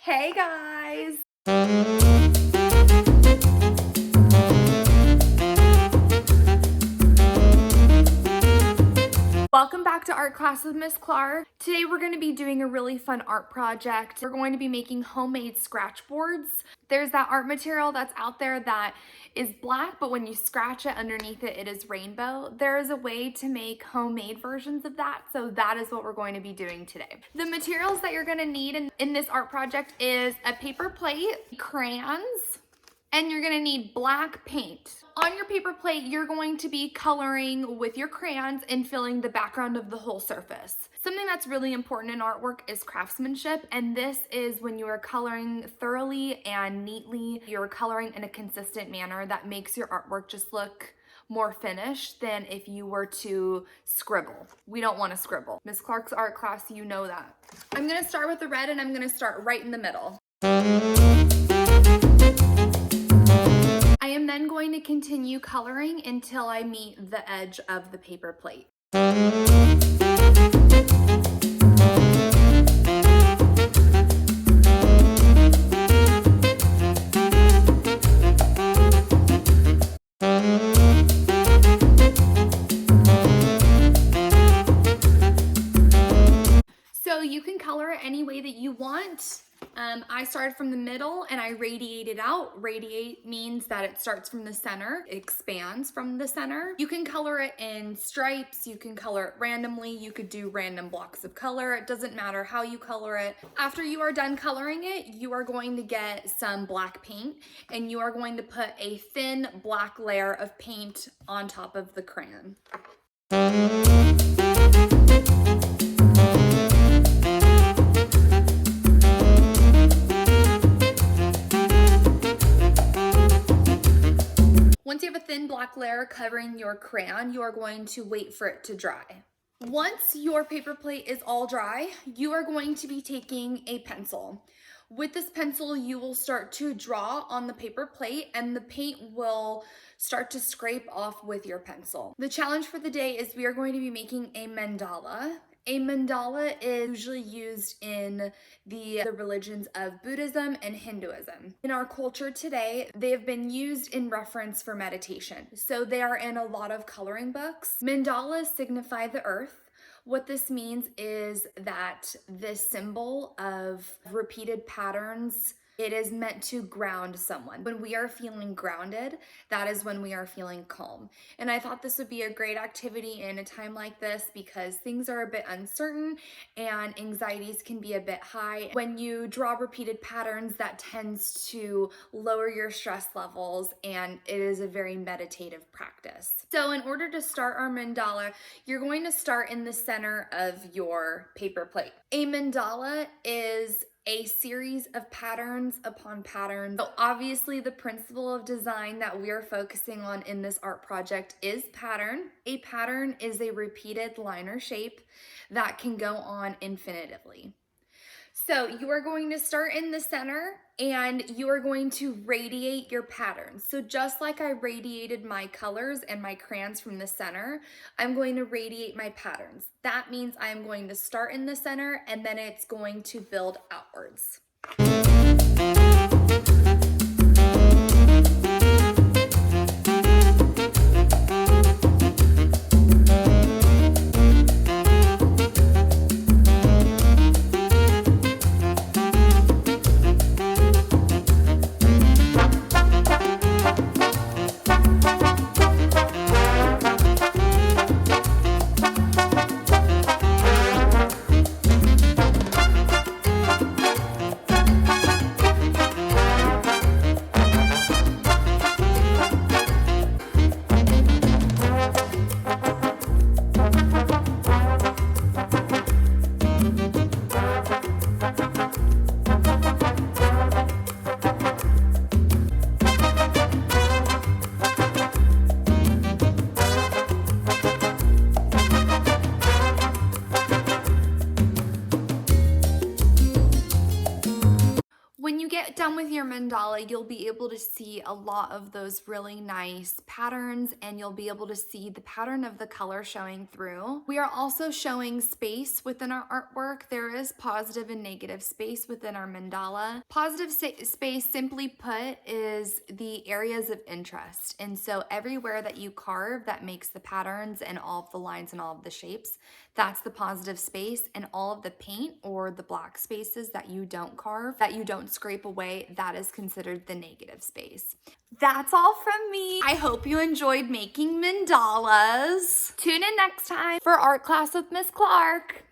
Hey guys! Welcome back to Art Class with Miss Clark. Today we're going to be doing a really fun art project. We're going to be making homemade scratch boards. There's that art material that's out there that is black, but when you scratch it underneath it, it is rainbow. There is a way to make homemade versions of that, so that is what we're going to be doing today. The materials that you're going to need in this art project is a paper plate, crayons, and you're gonna need black paint. On your paper plate, you're going to be coloring with your crayons and filling the background of the whole surface. Something that's really important in artwork is craftsmanship, and this is when you are coloring thoroughly and neatly. You're coloring in a consistent manner that makes your artwork just look more finished than if you were to scribble. We don't want to scribble. Miss Clark's art class, you know that. I'm gonna start with the red, and I'm gonna start right in the middle. I am then going to continue coloring until I meet the edge of the paper plate. So you can color it any way that you want. I started from the middle and I radiated out. Radiate means that it starts from the center, it expands from the center. You can color it in stripes, you can color it randomly, you could do random blocks of color. It doesn't matter how you color it. After you are done coloring it, you are going to get some black paint and you are going to put a thin black layer of paint on top of the crayon. Once you have a thin black layer covering your crayon, you are going to wait for it to dry. Once your paper plate is all dry, you are going to be taking a pencil. With this pencil, you will start to draw on the paper plate and the paint will start to scrape off with your pencil. The challenge for the day is we are going to be making a mandala. A mandala is usually used in the religions of Buddhism and Hinduism. In our culture today, they have been used in reference for meditation. So they are in a lot of coloring books. Mandalas signify the earth. What this means is that this symbol of repeated patterns, it is meant to ground someone. When we are feeling grounded, that is when we are feeling calm. And I thought this would be a great activity in a time like this because things are a bit uncertain and anxieties can be a bit high. When you draw repeated patterns, that tends to lower your stress levels and it is a very meditative practice. So in order to start our mandala, you're going to start in the center of your paper plate. A mandala is a series of patterns upon patterns. So obviously the principle of design that we are focusing on in this art project is pattern. A pattern is a repeated line or shape that can go on infinitively. So you are going to start in the center and you are going to radiate your patterns. So just like I radiated my colors and my crayons from the center, I'm going to radiate my patterns. That means I'm going to start in the center and then it's going to build outwards. get done with your mandala, you'll be able to see a lot of those really nice patterns, and you'll be able to see the pattern of the color showing through. We are also showing space within our artwork. There is positive and negative space within our mandala. Positive space, simply put, is the areas of interest. And so everywhere that you carve that makes the patterns and all of the lines and all of the shapes, that's the positive space. And all of the paint or the black spaces that you don't carve, that you don't scrape away, that is considered the negative space. That's all from me. I hope you enjoyed making mandalas. Tune in next time for Art Class with Miss Clark.